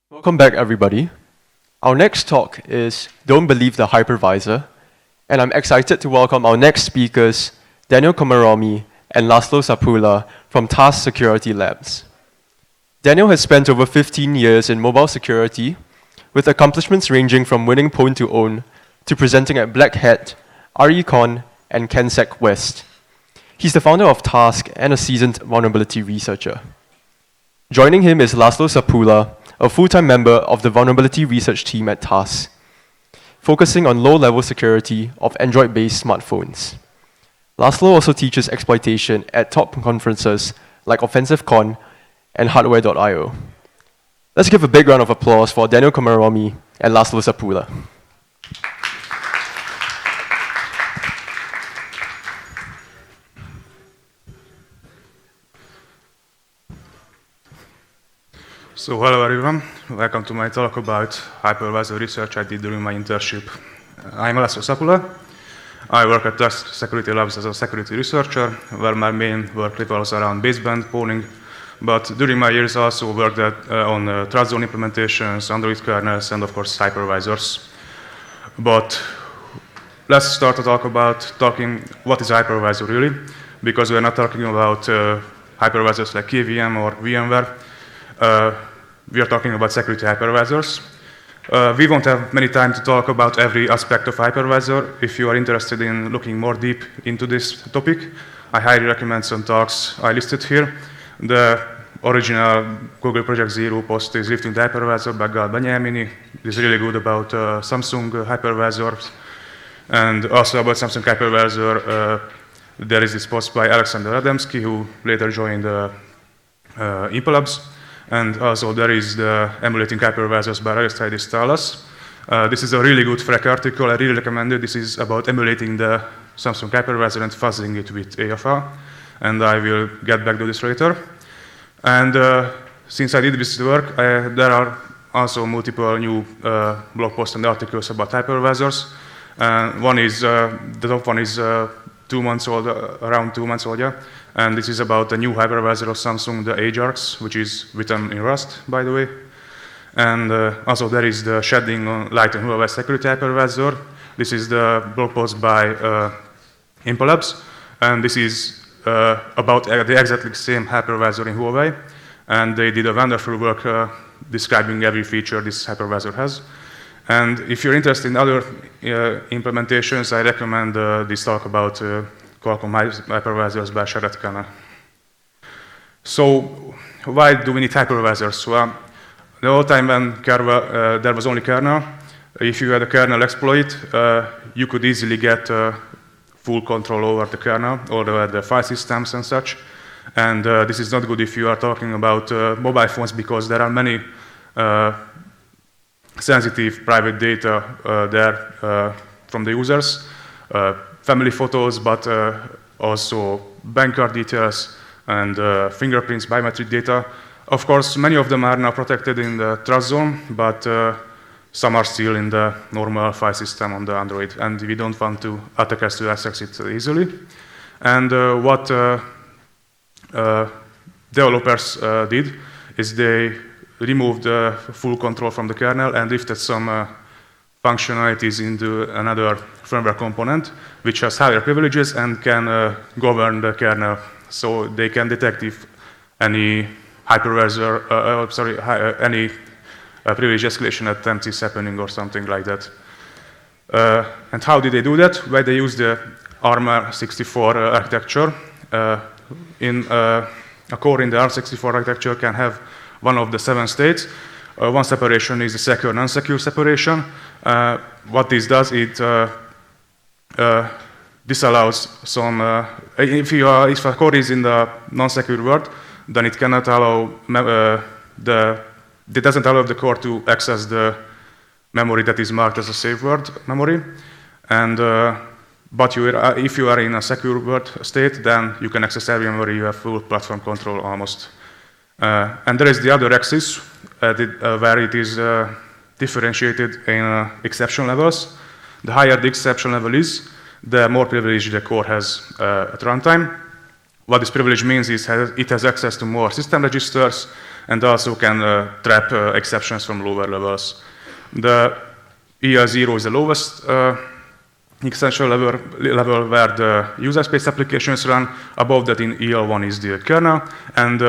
Welcome back, everybody. Our next talk is Don't Believe the Hypervisor, and I'm excited to welcome our next speakers, Daniel Komaromy and Laszlo Szapula from Task Security Labs. Daniel has spent over 15 years in mobile security, with accomplishments ranging from winning Pwn to Own to presenting at Black Hat, RECon, and CanSec West. He's the founder of Task and a seasoned vulnerability researcher. Joining him is Laszlo Szapula, a full-time member of the vulnerability research team at Task, focusing on low-level security of Android-based smartphones. Laszlo also teaches exploitation at top conferences like OffensiveCon and Hardware.io. Let's give a big round of applause for Daniel Komaromy and Laszlo Szapula. So hello everyone, welcome to my talk about hypervisor research I did during my internship. I'm Laszlo Szapula. I work at Task Security Labs as a security researcher, where my main work revolves around baseband pawning, but during my years I also worked on trust zone implementations, Android kernels, and of course hypervisors. But let's start to talk about what is hypervisor really, because we're not talking about hypervisors like KVM or VMware. We are talking about security hypervisors. We won't have many time to talk about every aspect of hypervisor. If you are interested in looking more deep into this topic, I highly recommend some talks I listed here. The original Google Project Zero post is Lifting the Hypervisor by Gal Benyamini. It's really good about Samsung hypervisors. And also about Samsung hypervisor, there is this post by Alexander Adamski, who later joined Impalabs. And also there is the Emulating Hypervisors by Aristidis Talas. This is a really good FRAC article, I really recommend it. This is about emulating the Samsung hypervisor and fuzzing it with AFR. And I will get back to this later. And since I did this work, there are also multiple new blog posts and articles about hypervisors. The top one is 2 months old, around 2 months old, yeah. And this is about the new hypervisor of Samsung, the Ajax, which is written in Rust, by the way. And also there is the Shedding Light on Huawei Security Hypervisor. This is the blog post by Impalabs. And this is about the exactly same hypervisor in Huawei. And they did a wonderful work describing every feature this hypervisor has. And if you're interested in other implementations, I recommend this talk about Qualcomm hypervisors by Sharat Khanna. So why do we need hypervisors? Well, the old time when there was only kernel, if you had a kernel exploit, you could easily get full control over the kernel, over the file systems and such. And this is not good if you are talking about mobile phones, because there are many sensitive private data there from the users, family photos, but also bank card details and fingerprints, biometric data. Of course, many of them are now protected in the trust zone, but some are still in the normal file system on the Android, and we don't want attackers to access it easily. And what developers did is they removed full control from the kernel and lifted some functionalities into another firmware component, which has higher privileges and can govern the kernel. So they can detect if any hypervisor, any privilege escalation attempt is happening or something like that. And how did they do that? Well, they used the ARM64 architecture. A core in the ARM64 architecture can have one of the 7 states. One separation is the secure non-secure separation. What this does, it disallows some, if a core is in the non-secure world, then it cannot allow it doesn't allow the core to access the memory that is marked as a safe word memory. And but if you are in a secure world state, then you can access every memory. You have full platform control almost. And there is the other axis where it is differentiated in exception levels. The higher the exception level is, the more privilege the core has at runtime. What this privilege means is it has access to more system registers and also can trap exceptions from lower levels. The EL0 is the lowest extension level where the user space applications run. Above that in EL1 is the kernel, and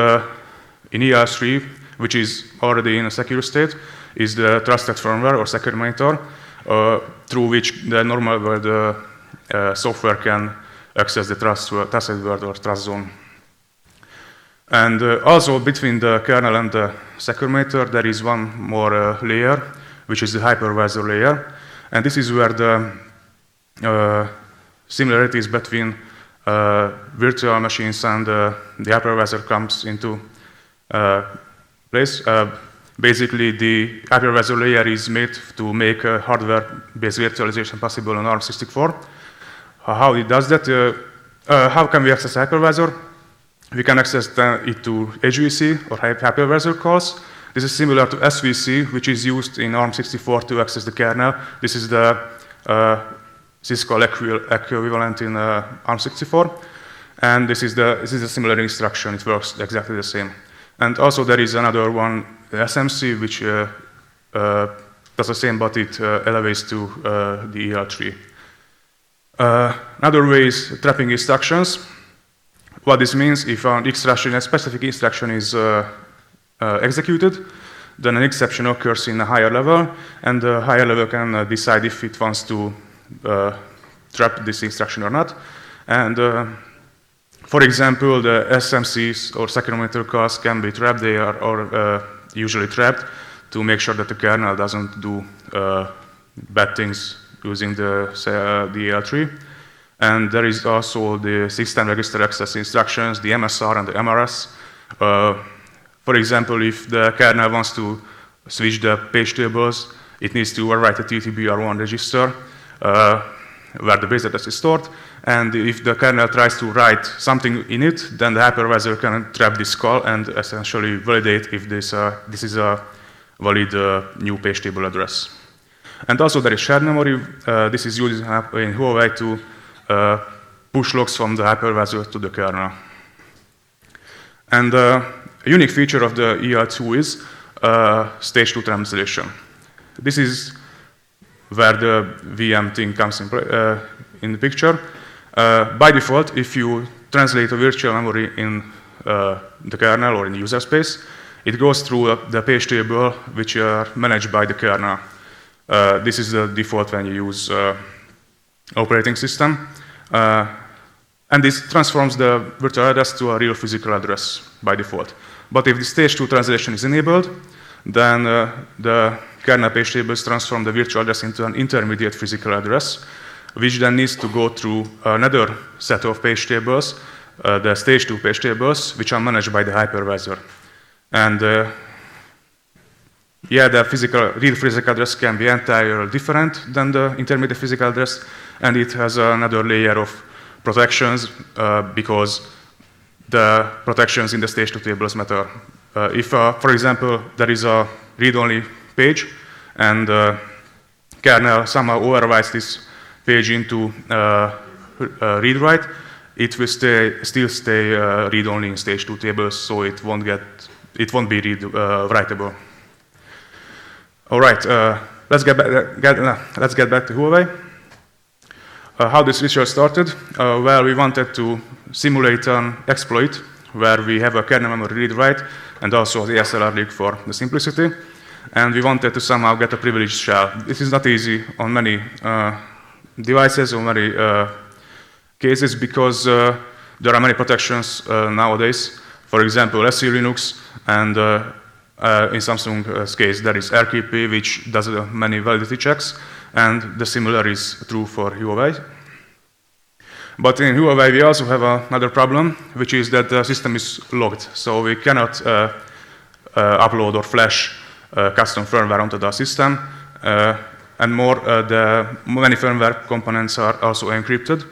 in EL3, which is already in a secure state, is the trusted firmware or secure monitor, through which the normal world software can access the trusted world or trust zone. And also between the kernel and the secure monitor, there is one more layer, which is the hypervisor layer. And this is where the similarities between virtual machines and the hypervisor comes into place. Basically, the hypervisor layer is made to make hardware-based virtualization possible on ARM64. How it does that? How can we access hypervisor? We can access it to HVC or hypervisor calls. This is similar to SVC, which is used in ARM64 to access the kernel. This is the syscall equivalent in ARM64. And this is a similar instruction. It works exactly the same. And also there is another one, the SMC, which does the same, but it elevates to the EL3. Another way is trapping instructions. What this means, if an instruction, a specific instruction is executed, then an exception occurs in a higher level, and the higher level can decide if it wants to trap this instruction or not. And for example, the SMCs or secure monitor calls can be trapped. They are usually trapped to make sure that the kernel doesn't do bad things using the EL3. And there is also the system register access instructions, the MSR and the MRS. For example, if the kernel wants to switch the page tables, it needs to overwrite a TTBR1 register where the base address is stored. And if the kernel tries to write something in it, then the hypervisor can trap this call and essentially validate if this is a valid new page table address. And also there is shared memory. This is used in Huawei to push logs from the hypervisor to the kernel. And a unique feature of the EL2 is stage 2 translation. This is where the VM thing comes in the picture. By default, if you translate a virtual memory in the kernel or in the user space, it goes through the page table which are managed by the kernel. This is the default when you use operating system. And this transforms the virtual address to a real physical address by default. But if the stage 2 translation is enabled, then the kernel page tables transform the virtual address into an intermediate physical address, which then needs to go through another set of page tables, the stage 2 page tables, which are managed by the hypervisor. And yeah, the real physical address can be entirely different than the intermediate physical address, and it has another layer of protections because the protections in the stage 2 tables matter. If, for example, there is a read-only page and kernel somehow overwrites this page into read-write, it will still stay read-only in stage 2 tables, so it won't be writable. All right, let's get back to Huawei. How this research started? Well, we wanted to simulate an exploit where we have a kernel memory read-write and also the SLR leak for the simplicity. And we wanted to somehow get a privileged shell. This is not easy on many devices or many cases because there are many protections nowadays. For example, SELinux, and in Samsung's case, there is HKIP, which does many validity checks, and the similar is true for Huawei. But in Huawei, we also have another problem, which is that the system is locked, so we cannot upload or flash custom firmware onto the system, and more, many firmware components are also encrypted.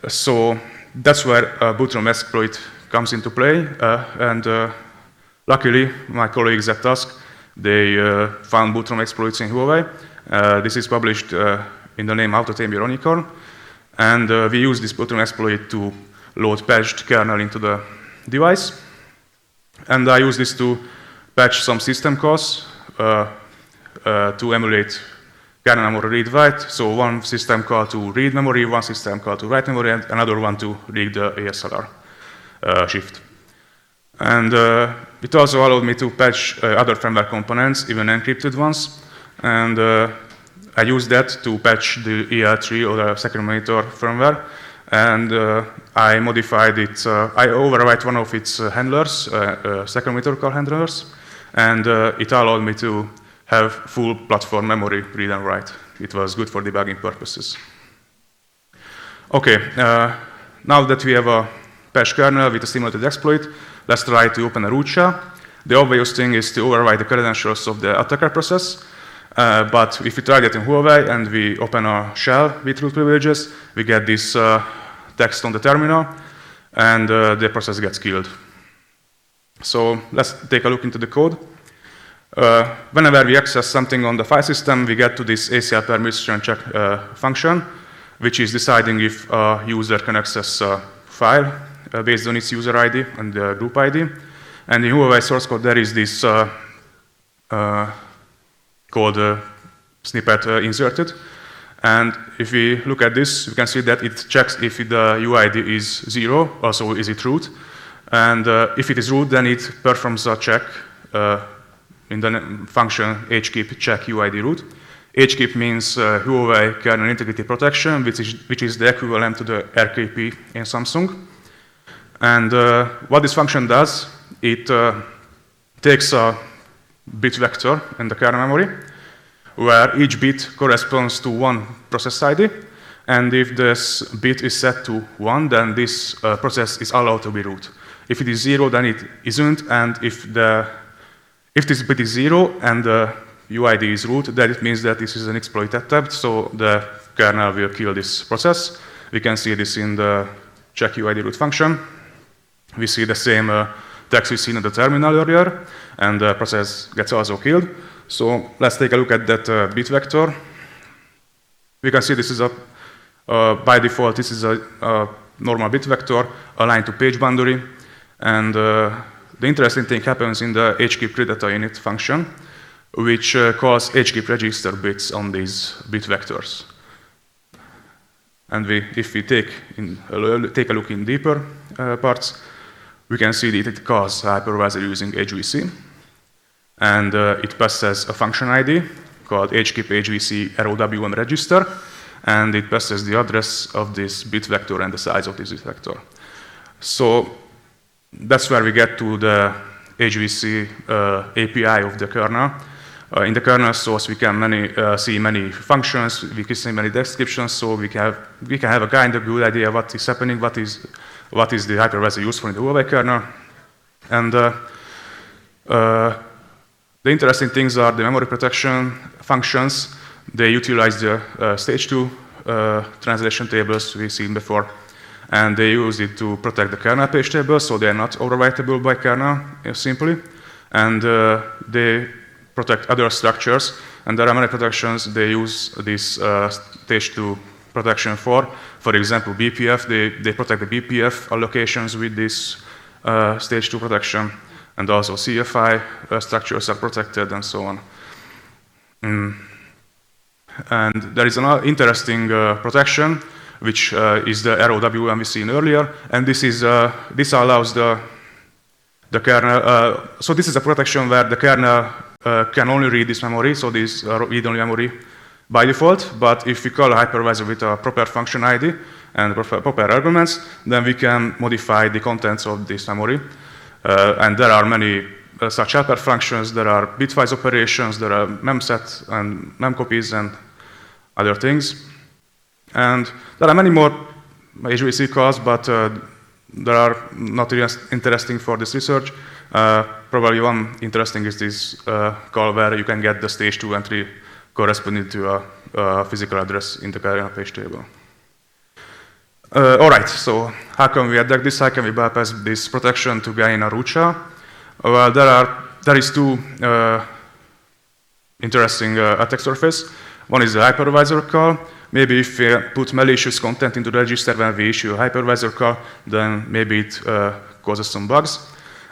So that's where a bootrom exploit comes into play, and luckily, my colleagues at Tusk, they found bootrom exploits in Huawei. This is published in the name Autotame Unicorn, and we use this bootrom exploit to load patched kernel into the device. And I use this to patch some system calls to emulate kernel memory read-write. So one system call to read memory, one system call to write memory, and another one to read the ASLR shift. And it also allowed me to patch other firmware components, even encrypted ones. And I used that to patch the EL3 or the second monitor firmware. And I modified it. I overwrite one of its handlers, second monitor call handlers. And it allowed me to have full platform memory read and write. It was good for debugging purposes. OK, now that we have a patch kernel with a simulated exploit, let's try to open a root shell. The obvious thing is to override the credentials of the attacker process. But if we try that in Huawei and we open a shell with root privileges, we get this text on the terminal, and the process gets killed. So let's take a look into the code. Whenever we access something on the file system, we get to this ACL permission check function, which is deciding if a user can access a file based on its user ID and the group ID. And in Huawei source code, there is this called snippet inserted. And if we look at this, we can see that it checks if the UID is 0, also is it root. And if it is root, then it performs a check in the function HKIP check UID root. HKIP means Huawei kernel integrity protection, which is the equivalent to the HKIP in Samsung. And what this function does, it takes a bit vector in the kernel memory, where each bit corresponds to one process ID. And if this bit is set to 1, then this process is allowed to be root. If it is 0, then it isn't. And if this bit is 0 and the UID is root, then it means that this is an exploit attempt, so the kernel will kill this process. We can see this in the check UID root function. We see the same text we seen in the terminal earlier, and the process gets also killed. So let's take a look at that bit vector. We can see this is by default, this is a normal bit vector aligned to page boundary. And the interesting thing happens in the HKIP read data init function, which calls HKIP register bits on these bit vectors. And if we take a look in deeper parts, we can see that it calls hypervisor using HVC. And it passes a function ID called HKIP HVC ROW register. And it passes the address of this bit vector and the size of this bit vector. So that's where we get to the HVC API of the kernel. In the kernel source, we can see many functions, we can see many descriptions, so we can have a kind of good idea what is happening, what is the hypervisor used for in the Huawei kernel. And the interesting things are the memory protection functions. They utilize the stage 2 translation tables we've seen before. And they use it to protect the kernel page tables, so they're not overwritable by kernel simply. And they protect other structures. And there are many protections they use this stage 2 protection for. For example, BPF, they protect the BPF allocations with this stage 2 protection. And also CFI structures are protected and so on. And there is an interesting protection, which is the ROWM we seen earlier. And this allows the kernel, so this is a protection where the kernel can only read this memory, so this read-only memory by default. But if we call a hypervisor with a proper function ID and proper arguments, then we can modify the contents of this memory. And there are many such helper functions. There are bitwise operations. There are memset and memcopies and other things. And there are many more HVC calls, but they are not really interesting for this research. Probably one interesting is this call where you can get the stage 2 entry corresponding to a physical address in the kernel page table. All right, so how can we attack this? How can we bypass this protection to gain a root shell? Well, there is two interesting attack surface. One is the hypervisor call. Maybe if we put malicious content into the register when we issue a hypervisor call, then maybe it causes some bugs.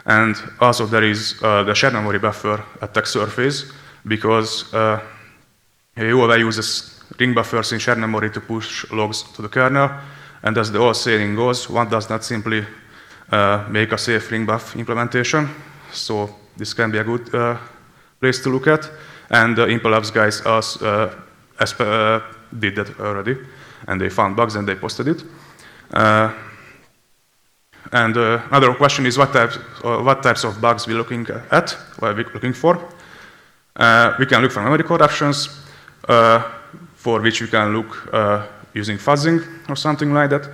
And also there is the shared memory buffer attack surface, because Huawei uses ring buffers in shared memory to push logs to the kernel. And as the old saying goes, one does not simply make a safe ring buff implementation. So this can be a good place to look at. And the Impalabs guys did that already. And they found bugs and they posted it. And another question is what types of bugs we're looking at, what are we looking for? We can look for memory corruptions, for which we can look using fuzzing or something like that.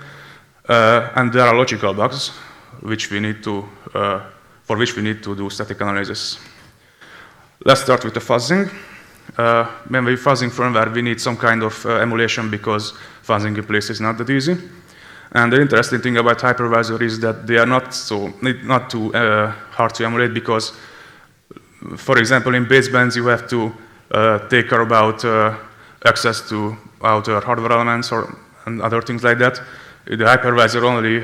And there are logical bugs which we need to, for which we need to do static analysis. Let's start with the fuzzing. When we're fuzzing firmware, we need some kind of emulation, because fuzzing in place is not that easy. And the interesting thing about hypervisor is that they are not too hard to emulate, because, for example, in basebands you have to take care about access to outer hardware elements and other things like that. The hypervisor only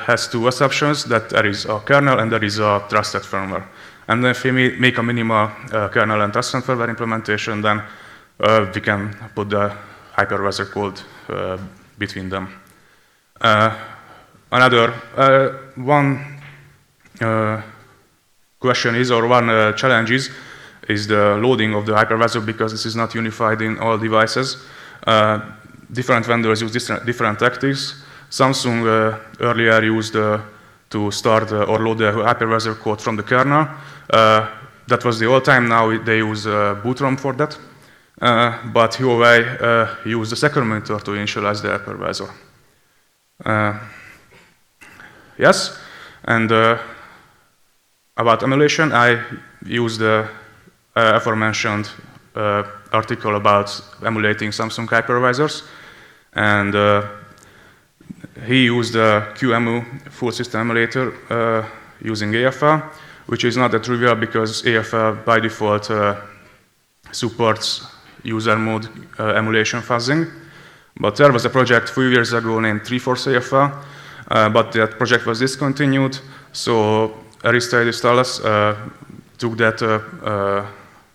has two assumptions, that there is a kernel and there is a trusted firmware. And if we make a minimal kernel and trusted firmware implementation, then we can put the hypervisor code between them. One question is, or one challenge is the loading of the hypervisor, because this is not unified in all devices. Different vendors use different tactics. Samsung earlier used to start or load the hypervisor code from the kernel. That was the old time. Now they use boot ROM for that. But Huawei used the second monitor to initialize the hypervisor. Yes, and about emulation, I used the aforementioned article about emulating Samsung hypervisors, and he used the QEMU full system emulator using AFL, which is not that trivial, because AFL by default supports user mode emulation fuzzing. But there was a project a few years ago named 3-Force AFL, but that project was discontinued, so Aristides took that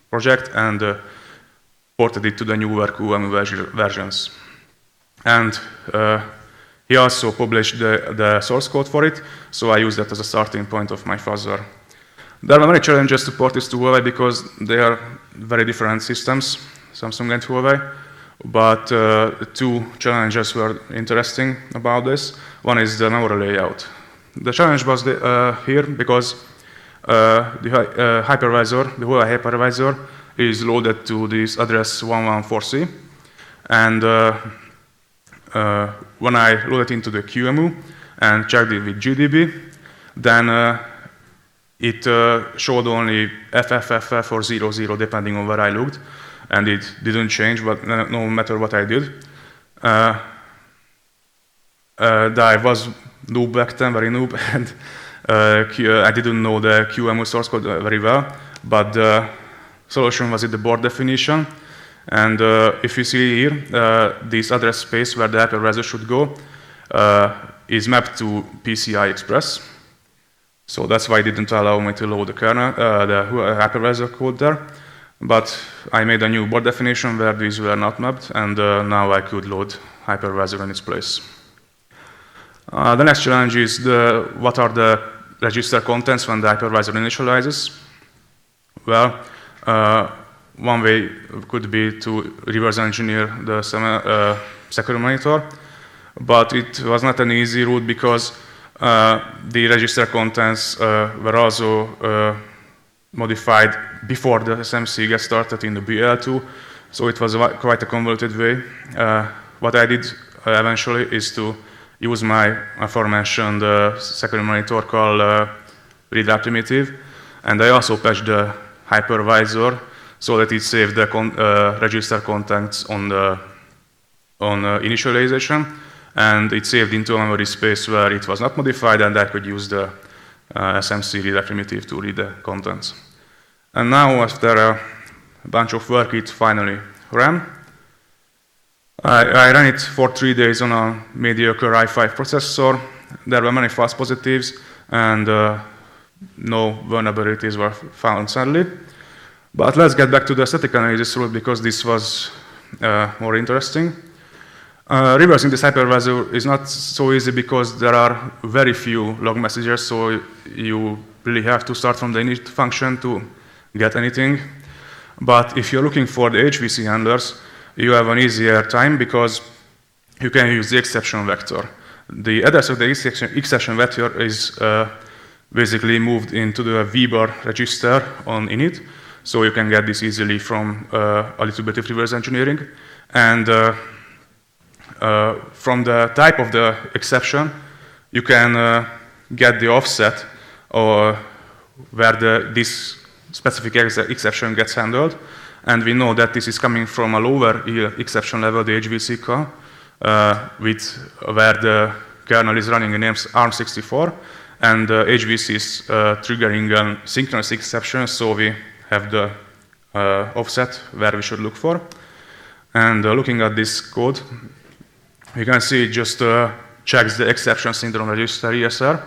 project and ported it to the newer QEMU versions. And he also published the source code for it, so I used that as a starting point of my fuzzer. There were many challenges to port this to Huawei, because they are very different systems, Samsung and Huawei. But two challenges were interesting about this. One is the memory layout. The challenge was here because the hypervisor, the Huawei hypervisor, is loaded to this address 114C. And when I loaded into the QEMU and checked it with GDB, then it showed only FFFF or 00, depending on where I looked. And it didn't change, but no matter what I did. I was noob back then, very noob, and I didn't know the QEMU source code very well, but the solution was in the board definition. And if you see here, this address space where the hypervisor should go is mapped to PCI Express. So that's why it didn't allow me to load the kernel, the hypervisor code there. But I made a new board definition where these were not mapped, and now I could load hypervisor in its place. The next challenge is what are the register contents when the hypervisor initializes? Well, one way could be to reverse engineer the second monitor, but it was not an easy route, because the register contents were also modified before the SMC gets started in the BL2, so it was quite a convoluted way. What I did eventually is to use my aforementioned second monitor called read primitive, and I also patched the hypervisor so that it saved the register contents on initialization, and it saved into a memory space where it was not modified, and I could use the SMC read primitive to read the contents. And now, after a bunch of work, it finally ran. I ran it for 3 days on a mediocre i5 processor. There were many false positives, and no vulnerabilities were found, sadly. But let's get back to the static analysis rule, because this was more interesting. Reversing this hypervisor is not so easy because there are very few log messages, so you really have to start from the init function to get anything. But if you're looking for the HVC handlers, you have an easier time because you can use the exception vector. The address of the exception vector is basically moved into the vbar register on init, so you can get this easily from a little bit of reverse engineering. And from the type of the exception, you can get the offset or where this specific exception gets handled. And we know that this is coming from a lower exception level, the HVC call, where the kernel is running in ARM64, and HVC is triggering a synchronous exception, so we have the offset where we should look for. And looking at this code, you can see it just checks the exception syndrome register ESR,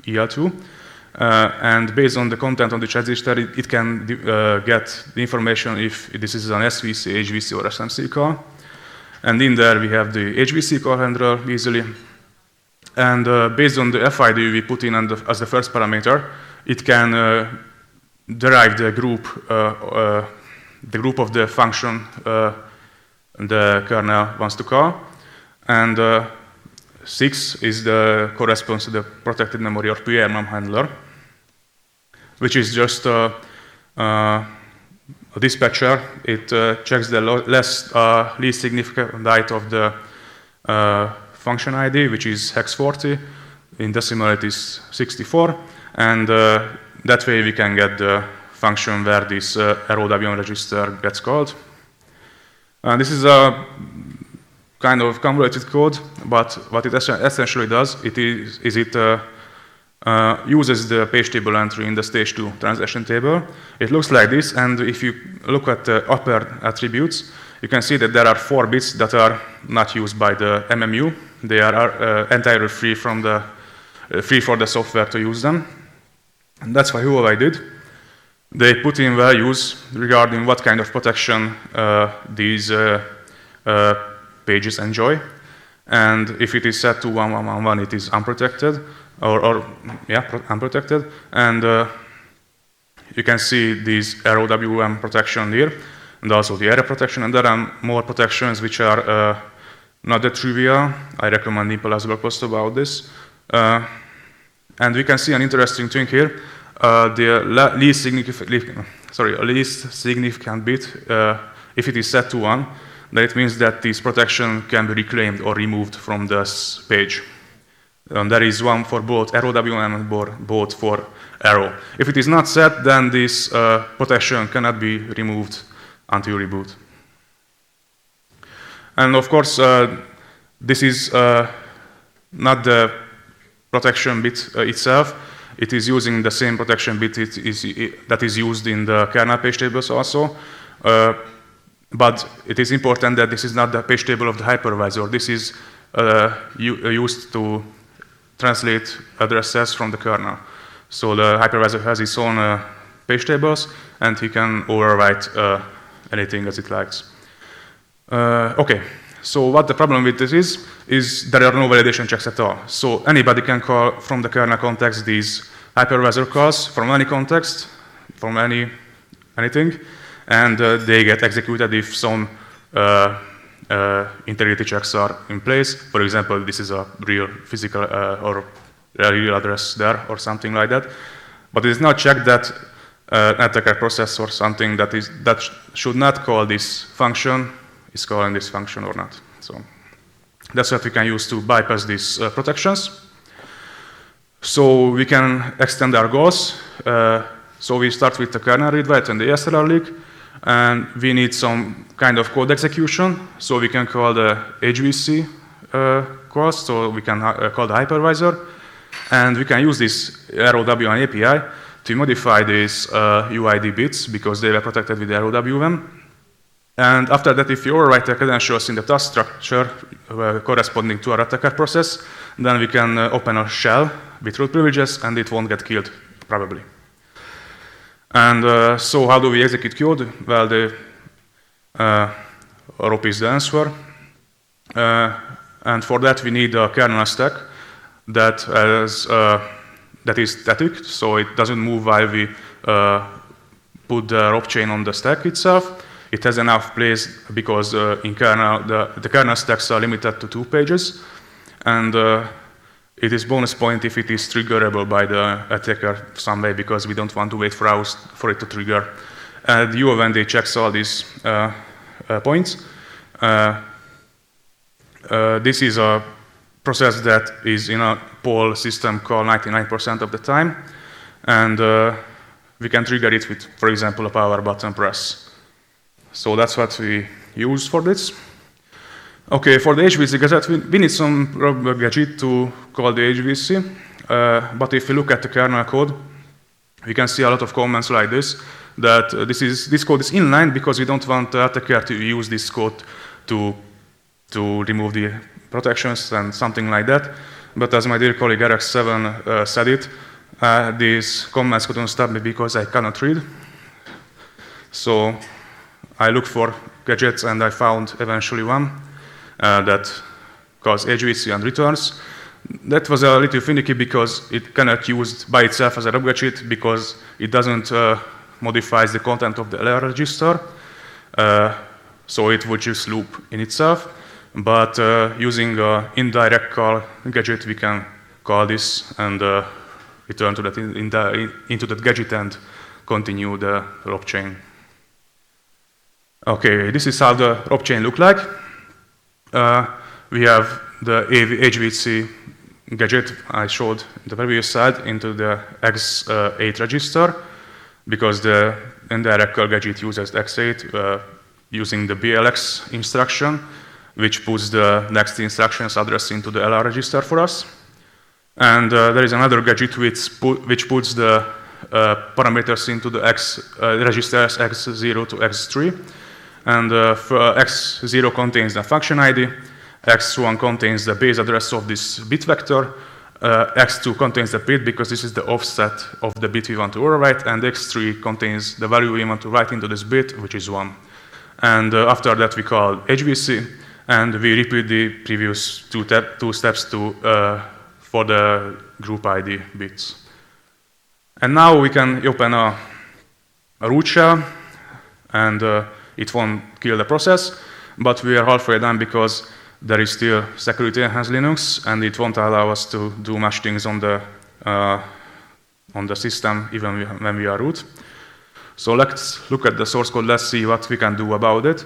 EL2. And based on the content on the register, it can get the information if this is an SVC, HVC, or SMC call. And in there, we have the HVC call handler easily. And based on the FID we put in as the first parameter, it can derive the group of the function the kernel wants to call. And 6 is the corresponds to the protected memory or PRMM handler, which is just a dispatcher. It checks the least significant byte of the function ID, which is hex 40. In decimal, it is 64. And that way, we can get the function where this ROW register gets called. This is a kind of convoluted code, but what it essentially does, it uses the page table entry in the stage 2 transaction table. It looks like this, and if you look at the upper attributes, you can see that there are 4 bits that are not used by the MMU. They are entirely free for the software to use them. And that's what Huawei did. They put in values regarding what kind of protection these pages enjoy. And if it is set to 1111, it is unprotected, unprotected. And you can see these ROWM protection here, and also the error protection. And there are more protections which are not that trivial. I recommend Nicolas' blog post about this. And we can see an interesting thing here. The least significant bit, if it is set to 1, then it means that this protection can be reclaimed or removed from this page. And there is one for both ROWM and both for arrow. If it is not set, then this protection cannot be removed until you reboot. And of course, this is not the protection bit itself. It is using the same protection bit that is used in the kernel page tables also. But it is important that this is not the page table of the hypervisor. This is used to translate addresses from the kernel. So the hypervisor has its own page tables, and he can overwrite anything as it likes. Okay, so what the problem with this is there are no validation checks at all. So anybody can call from the kernel context these hypervisor calls from any context, from anything, and they get executed if some integrity checks are in place. For example, this is a real physical or a real address there or something like that. But it is not checked that an attacker process or something that should not call this function is calling this function or not. So that's what we can use to bypass these protections. So we can extend our goals. So we start with the kernel read write and the ASLR leak, and we need some kind of code execution. So we can call the HVC calls, so we can call the hypervisor, and we can use this ROWM API to modify these UID bits because they were protected with ROWM. And after that, if you overwrite the credentials in the task structure corresponding to our attacker process, then we can open a shell with root privileges, and it won't get killed, probably. And so how do we execute code? Well, the ROP is the answer. And for that, we need a kernel stack that is static, so it doesn't move while we put the ROP chain on the stack itself. It has enough place because in kernel, the kernel stacks are limited to 2 pages. And it is bonus point if it is triggerable by the attacker some way, because we don't want to wait for hours for it to trigger. And the UOVND checks all these points. This is a process that is in a poll system called 99% of the time. And we can trigger it with, for example, a power button press. So that's what we use for this. Okay, for the HVC gadget, we need some gadget to call the HVC. But if you look at the kernel code, we can see a lot of comments like this, that this code is inline because we don't want the attacker to use this code to remove the protections and something like that. But as my dear colleague RX7 said it, these comments couldn't stop me because I cannot read. So I looked for gadgets and I found eventually one that calls HVC and returns. That was a little finicky because it cannot use by itself as a gadget because it doesn't modify the content of the LR register. So it would just loop in itself. But using indirect call gadget, we can call this and return to that into that gadget and continue the ROP chain. Okay, this is how the ROP chain look like. We have the HVC gadget I showed in the previous slide into the X8 register, because the indirect call gadget uses X8 using the BLX instruction, which puts the next instructions address into the LR register for us. And there is another gadget which puts the parameters into the registers X0 to X3. And X0 contains the function ID, X1 contains the base address of this bit vector, X2 contains the bit because this is the offset of the bit we want to overwrite, and X3 contains the value we want to write into this bit, which is 1. And after that we call HVC, and we repeat the previous two steps for the group ID bits. And now we can open a root shell, and it won't kill the process, but we are halfway done because there is still security enhanced Linux, and it won't allow us to do much things on the system even when we are root. So let's look at the source code. Let's see what we can do about it.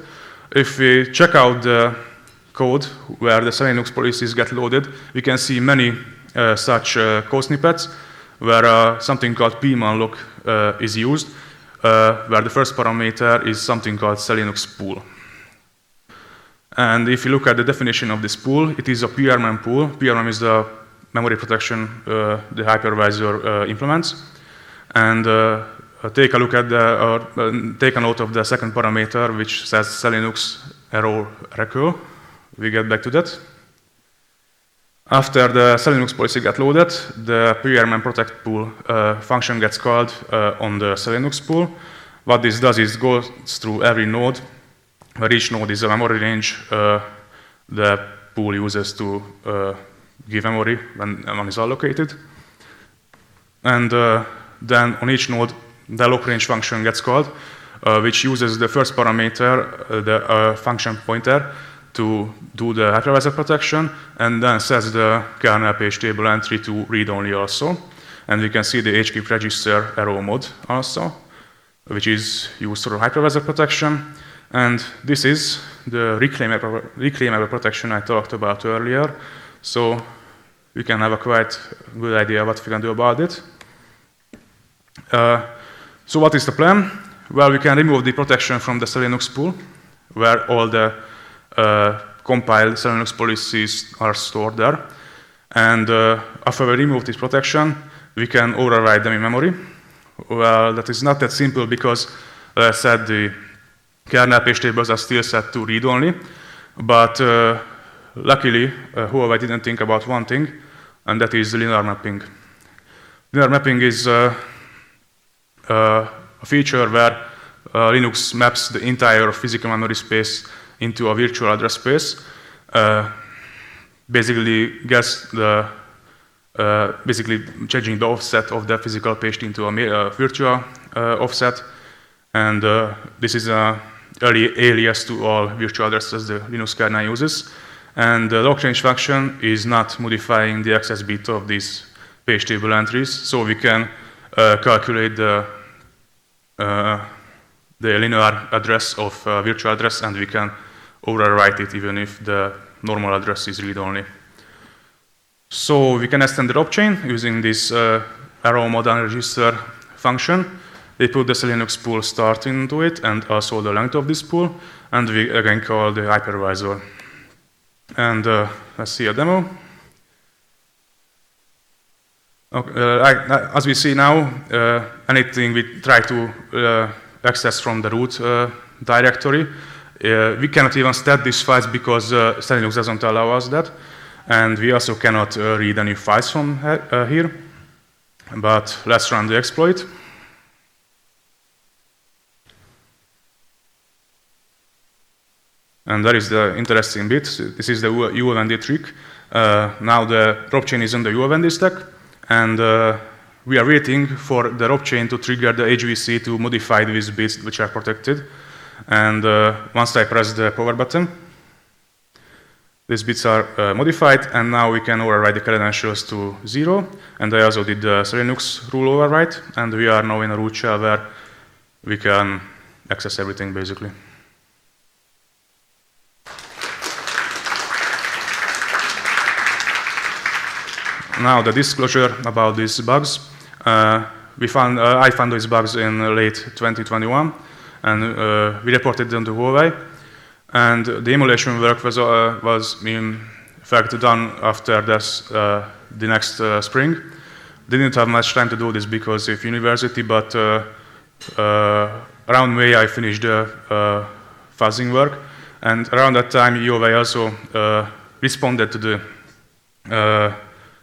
If we check out the code where the SELinux policies get loaded, we can see many such code snippets where something called pmalloc is used, where the first parameter is something called SELinux pool. And if you look at the definition of this pool, it is a PRMEM pool. PRMEM is the memory protection the hypervisor implements. And take a look at take a note of the second parameter, which says SELinux error recur. We get back to that. After the SELinux policy gets loaded, the PRMEM protect pool function gets called on the SELinux pool. What this does is goes through every node, where each node is a memory range the pool uses to give memory when one is allocated. And then on each node, the lock range function gets called, which uses the first parameter, the function pointer, to do the hypervisor protection, and then sets the kernel page table entry to read-only also. And we can see the HKIP register arrow mode also, which is used for hypervisor protection. And this is the reclaimable protection I talked about earlier. So we can have a quite good idea what we can do about it. So what is the plan? Well, we can remove the protection from the SELinux pool, where all the compiled SELinux policies are stored there. And after we remove this protection, we can override them in memory. Well, that is not that simple because, as I said, the kernel page tables are still set to read-only, but luckily, Huawei didn't think about one thing, and that is linear mapping. Linear mapping is a feature where Linux maps the entire physical memory space into a virtual address space. Basically changing the offset of the physical page into a virtual offset, and this is an early alias to all virtual addresses the Linux kernel uses. And the log change function is not modifying the access bit of these page table entries, so we can calculate the linear address of virtual address, and we can overwrite it even if the normal address is read-only. So we can extend the rope chain using this arrow mod unregister function. We put the SELinux pool start into it and also the length of this pool, and we again call the hypervisor. And let's see a demo. Okay, as we see now, anything we try to access from the root directory, we cannot even stat these files because SELinux doesn't allow us that. And we also cannot read any files from here. But let's run the exploit. And that is the interesting bit. This is the UOVND trick. Now the rope chain is on the UOVND stack, and we are waiting for the rope chain to trigger the HVC to modify these bits which are protected. And once I press the power button, these bits are modified, and now we can override the credentials to 0. And I also did the SELinux rule override, and we are now in a root shell where we can access everything basically. Now the disclosure about these bugs. I found these bugs in late 2021, and we reported them to Huawei. And the emulation work was in fact done after this, the next spring. Didn't have much time to do this because of university, but around May I finished the fuzzing work, and around that time Huawei also responded to the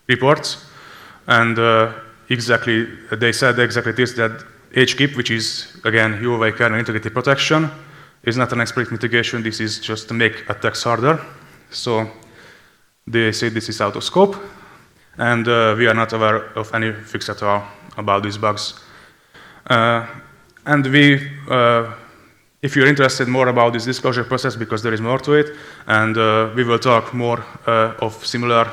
reports, and they said exactly this, that HKIP, which is again Huawei kernel integrity protection, is not an exploit mitigation. This is just to make attacks harder. So they say this is out of scope, and we are not aware of any fix at all about these bugs. And if you're interested more about this disclosure process, because there is more to it, and we will talk more of similar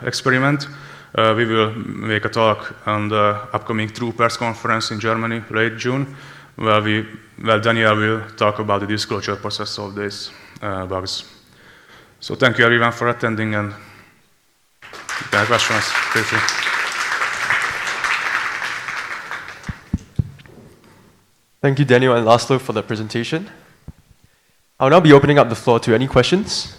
experiment. We will make a talk on the upcoming TruePairs conference in Germany, late June, where Daniel will talk about the disclosure process of these bugs. So thank you everyone for attending, and if you have questions, feel free. Thank you, Daniel and Laszlo, for the presentation. I'll now be opening up the floor to any questions.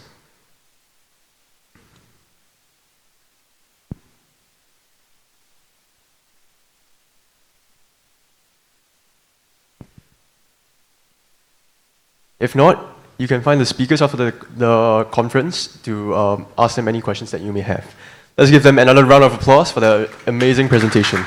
If not, you can find the speakers after the conference to ask them any questions that you may have. Let's give them another round of applause for their amazing presentation.